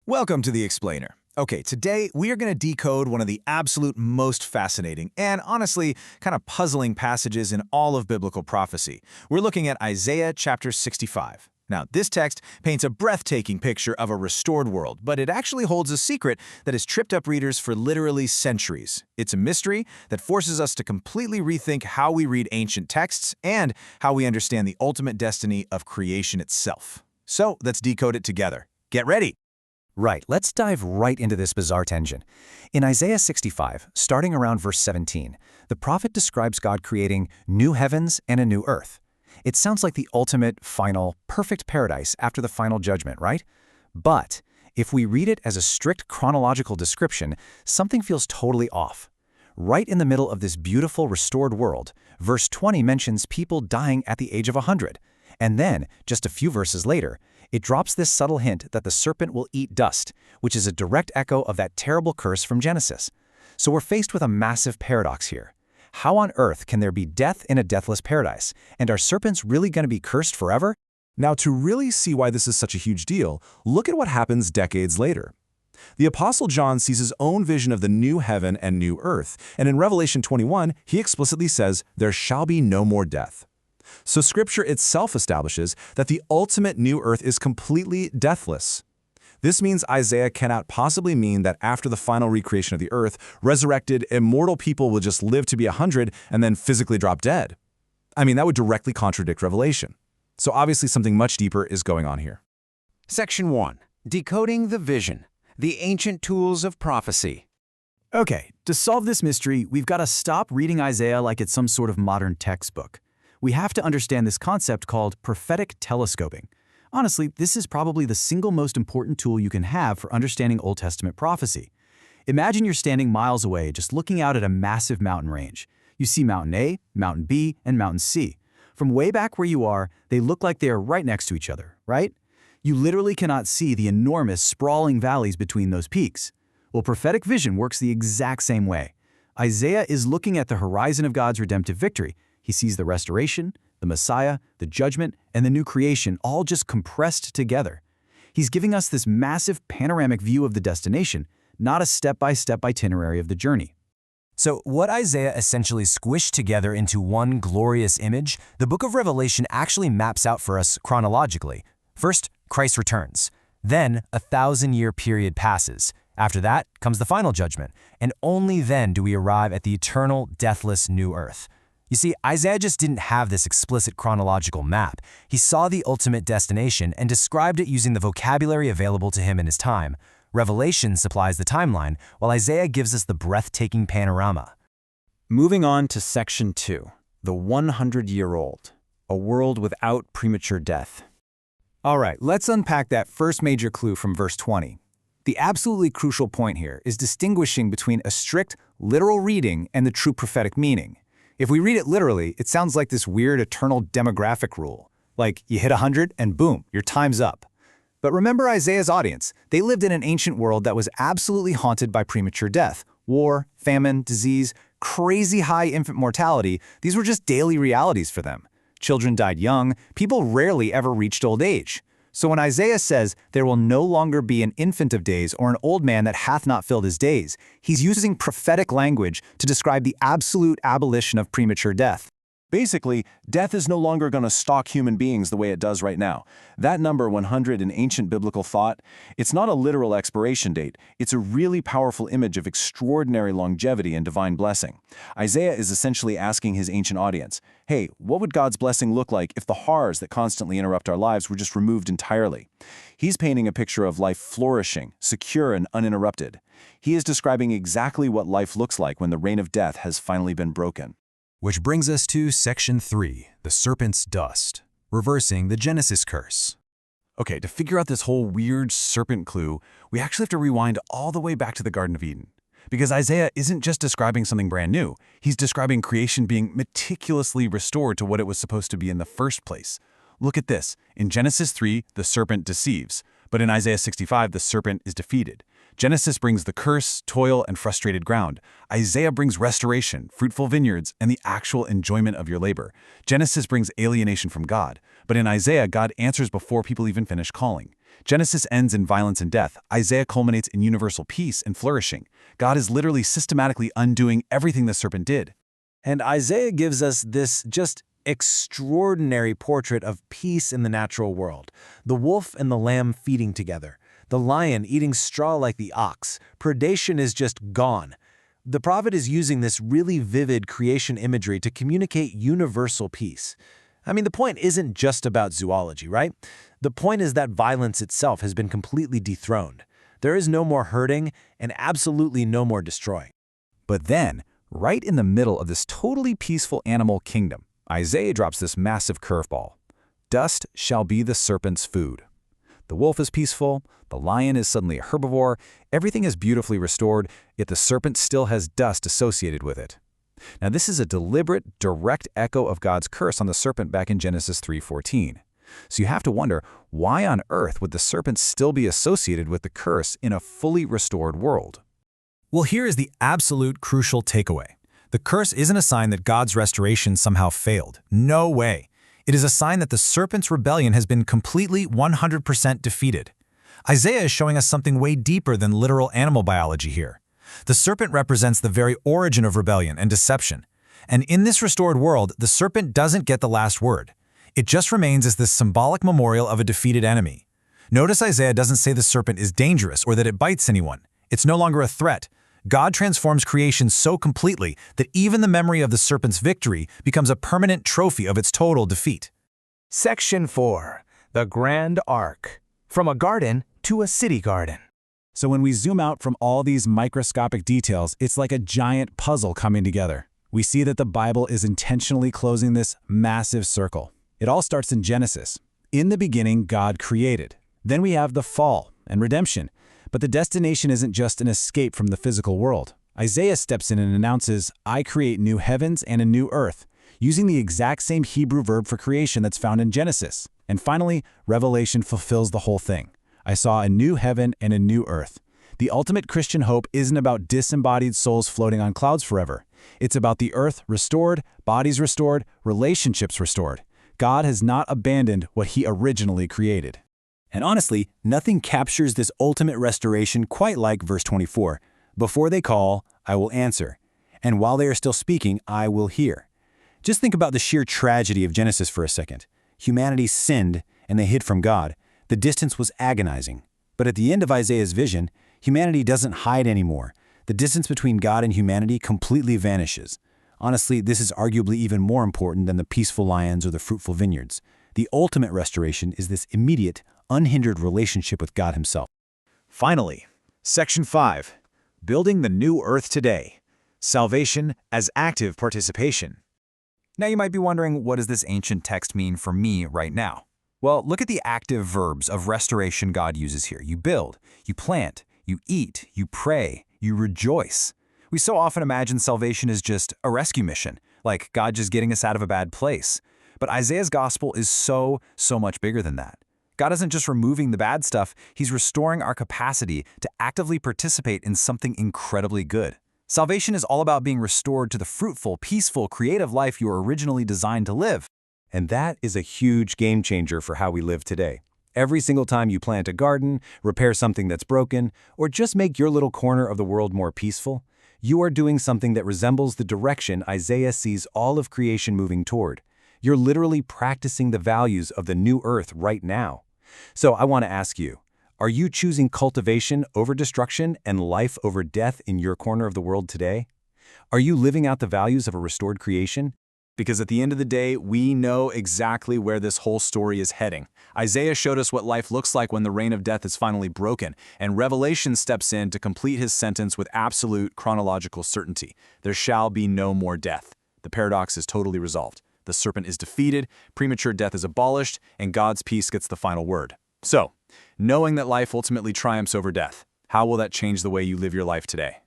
Welcome to The Explainer. Okay, today we are going to decode one of the absolute most fascinating and honestly kind of puzzling passages in all of biblical prophecy. We're looking at Isaiah chapter 65. Now, this text paints a breathtaking picture of a restored world, but it actually holds a secret that has tripped up readers for literally centuries. It's a mystery that forces us to completely rethink how we read ancient texts and how we understand the ultimate destiny of creation itself. So, let's decode it together. Get ready! Right, let's dive right into this bizarre tangent. In Isaiah 65, starting around verse 17, the prophet describes God creating new heavens and a new earth. It sounds like the ultimate, final, perfect paradise after the final judgment, right? But if we read it as a strict chronological description, something feels totally off. Right in the middle of this beautiful, restored world, verse 20 mentions people dying at the age of 100. And then, just a few verses later, it drops this subtle hint that the serpent will eat dust, which is a direct echo of that terrible curse from Genesis. So we're faced with a massive paradox here. How on earth can there be death in a deathless paradise? And are serpents really going to be cursed forever? Now, to really see why this is such a huge deal, look at what happens decades later. The Apostle John sees his own vision of the new heaven and new earth, and in Revelation 21, he explicitly says, "There shall be no more death." So Scripture itself establishes that the ultimate new earth is completely deathless. This means Isaiah cannot possibly mean that after the final recreation of the earth, resurrected, immortal people will just live to be 100 and then physically drop dead. I mean, that would directly contradict Revelation. So obviously something much deeper is going on here. Section 1. Decoding the Vision, the Ancient Tools of Prophecy. Okay, to solve this mystery, we've got to stop reading Isaiah like it's some sort of modern textbook. We have to understand this concept called prophetic telescoping. Honestly, this is probably the single most important tool you can have for understanding Old Testament prophecy. Imagine you're standing miles away just looking out at a massive mountain range. You see Mountain A, Mountain B, and Mountain C. From way back where you are, they look like they are right next to each other, right? You literally cannot see the enormous, sprawling valleys between those peaks. Well, prophetic vision works the exact same way. Isaiah is looking at the horizon of God's redemptive victory. He sees the restoration, the Messiah, the judgment, and the new creation all just compressed together. He's giving us this massive panoramic view of the destination, not a step-by-step itinerary of the journey. So what Isaiah essentially squished together into one glorious image, the book of Revelation actually maps out for us chronologically. First, Christ returns. Then, a 1,000-year period passes. After that comes the final judgment, and only then do we arrive at the eternal, deathless new earth. You see, Isaiah just didn't have this explicit chronological map. He saw the ultimate destination and described it using the vocabulary available to him in his time. Revelation supplies the timeline, while Isaiah gives us the breathtaking panorama. Moving on to Section 2, the 100-year-old, a world without premature death. All right, let's unpack that first major clue from verse 20. The absolutely crucial point here is distinguishing between a strict, literal reading and the true prophetic meaning. If we read it literally, it sounds like this weird eternal demographic rule. Like, you hit 100 and boom, your time's up. But remember Isaiah's audience. They lived in an ancient world that was absolutely haunted by premature death. War, famine, disease, crazy high infant mortality, these were just daily realities for them. Children died young, people rarely ever reached old age. So when Isaiah says, "There will no longer be an infant of days or an old man that hath not filled his days," he's using prophetic language to describe the absolute abolition of premature death. Basically, death is no longer going to stalk human beings the way it does right now. That number 100 in ancient biblical thought, it's not a literal expiration date. It's a really powerful image of extraordinary longevity and divine blessing. Isaiah is essentially asking his ancient audience, hey, what would God's blessing look like if the horrors that constantly interrupt our lives were just removed entirely? He's painting a picture of life flourishing, secure, and uninterrupted. He is describing exactly what life looks like when the reign of death has finally been broken. Which brings us to Section 3, the serpent's dust, reversing the Genesis curse. Okay, to figure out this whole weird serpent clue, we actually have to rewind all the way back to the Garden of Eden. Because Isaiah isn't just describing something brand new, he's describing creation being meticulously restored to what it was supposed to be in the first place. Look at this. In Genesis 3, the serpent deceives, but in Isaiah 65, the serpent is defeated. Genesis brings the curse, toil, and frustrated ground. Isaiah brings restoration, fruitful vineyards, and the actual enjoyment of your labor. Genesis brings alienation from God. But in Isaiah, God answers before people even finish calling. Genesis ends in violence and death. Isaiah culminates in universal peace and flourishing. God is literally systematically undoing everything the serpent did. And Isaiah gives us this just extraordinary portrait of peace in the natural world. The wolf and the lamb feeding together. The lion eating straw like the ox. Predation is just gone. The prophet is using this really vivid creation imagery to communicate universal peace. I mean, the point isn't just about zoology, right? The point is that violence itself has been completely dethroned. There is no more hurting and absolutely no more destroying. But then, right in the middle of this totally peaceful animal kingdom, Isaiah drops this massive curveball. Dust shall be the serpent's food. The wolf is peaceful, the lion is suddenly a herbivore, everything is beautifully restored, yet the serpent still has dust associated with it. Now this is a deliberate, direct echo of God's curse on the serpent back in Genesis 3:14. So you have to wonder, why on earth would the serpent still be associated with the curse in a fully restored world? Well, here is the absolute crucial takeaway. The curse isn't a sign that God's restoration somehow failed. No way. It is a sign that the serpent's rebellion has been completely 100% defeated. Isaiah is showing us something way deeper than literal animal biology here. The serpent represents the very origin of rebellion and deception. And in this restored world, the serpent doesn't get the last word. It just remains as this symbolic memorial of a defeated enemy. Notice Isaiah doesn't say the serpent is dangerous or that it bites anyone. It's no longer a threat. God transforms creation so completely that even the memory of the serpent's victory becomes a permanent trophy of its total defeat. Section 4. The Grand Arc. From a garden to a city garden. So when we zoom out from all these microscopic details, it's like a giant puzzle coming together. We see that the Bible is intentionally closing this massive circle. It all starts in Genesis. In the beginning, God created. Then we have the fall and redemption. But the destination isn't just an escape from the physical world. Isaiah steps in and announces, "I create new heavens and a new earth," using the exact same Hebrew verb for creation that's found in Genesis. And finally, Revelation fulfills the whole thing. I saw a new heaven and a new earth. The ultimate Christian hope isn't about disembodied souls floating on clouds forever. It's about the earth restored, bodies restored, relationships restored. God has not abandoned what He originally created. And honestly, nothing captures this ultimate restoration quite like verse 24. Before they call, I will answer. And while they are still speaking, I will hear. Just think about the sheer tragedy of Genesis for a second. Humanity sinned, and they hid from God. The distance was agonizing. But at the end of Isaiah's vision, humanity doesn't hide anymore. The distance between God and humanity completely vanishes. Honestly, this is arguably even more important than the peaceful lions or the fruitful vineyards. The ultimate restoration is this immediate, unhindered relationship with God Himself. Finally, Section 5. Building the new earth today. Salvation as active participation. Now you might be wondering, what does this ancient text mean for me right now? Well, look at the active verbs of restoration God uses here. You build, you plant, you eat, you pray, you rejoice. We so often imagine salvation as just a rescue mission, like God just getting us out of a bad place. But Isaiah's gospel is so much bigger than that. God isn't just removing the bad stuff, He's restoring our capacity to actively participate in something incredibly good. Salvation is all about being restored to the fruitful, peaceful, creative life you were originally designed to live. And that is a huge game changer for how we live today. Every single time you plant a garden, repair something that's broken, or just make your little corner of the world more peaceful, you are doing something that resembles the direction Isaiah sees all of creation moving toward. You're literally practicing the values of the new earth right now. So I want to ask you, are you choosing cultivation over destruction and life over death in your corner of the world today? Are you living out the values of a restored creation? Because at the end of the day, we know exactly where this whole story is heading. Isaiah showed us what life looks like when the reign of death is finally broken, and Revelation steps in to complete his sentence with absolute chronological certainty. There shall be no more death. The paradox is totally resolved. The serpent is defeated, premature death is abolished, and God's peace gets the final word. So, knowing that life ultimately triumphs over death, how will that change the way you live your life today?